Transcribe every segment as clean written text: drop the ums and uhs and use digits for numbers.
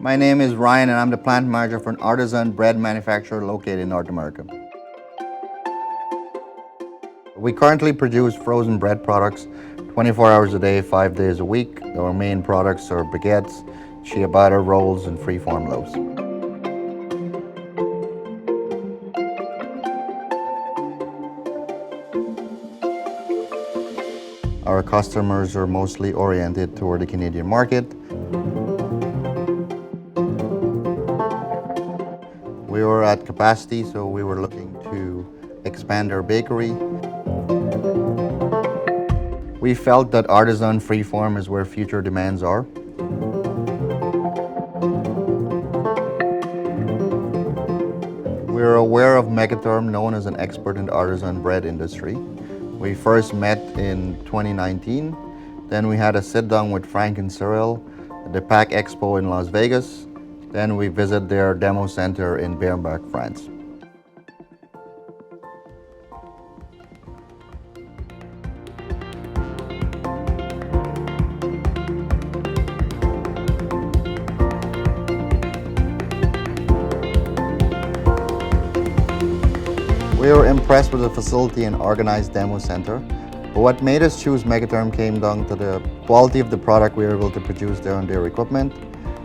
My name is Ryan and I'm the plant manager for an artisan bread manufacturer located in North America. We currently produce frozen bread products 24 hours a day, 5 days a week. Our main products are baguettes, ciabatta rolls, and freeform loaves. Our customers are mostly oriented toward the Canadian market. We were at capacity, so we were looking to expand our bakery. We felt that artisan freeform is where future demands are. We are aware of MECATHERM, known as an expert in the artisan bread industry. We first met in 2019. Then we had a sit-down with Frank and Cyril at the Pack Expo in Las Vegas. Then we visited their demo center in Bernbach, France. We were impressed with the facility and organized demo center. But what made us choose MECATHERM came down to the quality of the product we were able to produce there on their equipment,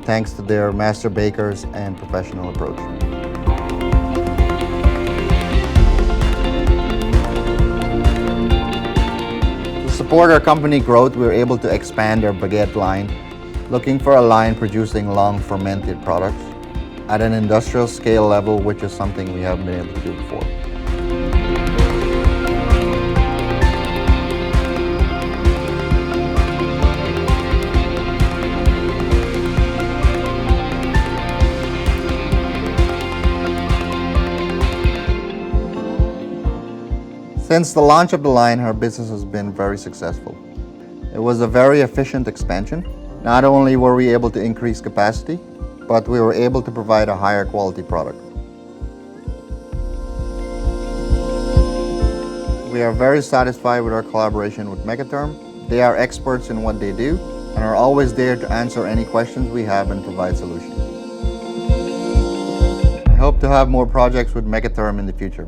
thanks to their master bakers and professional approach. To support our company growth, we were able to expand our baguette line, looking for a line producing long fermented products at an industrial scale level, which is something we haven't been able to do before. Since the launch of the line, our business has been very successful. It was a very efficient expansion. Not only were we able to increase capacity, but we were able to provide a higher quality product. We are very satisfied with our collaboration with MECATHERM. They are experts in what they do and are always there to answer any questions we have and provide solutions. I hope to have more projects with MECATHERM in the future.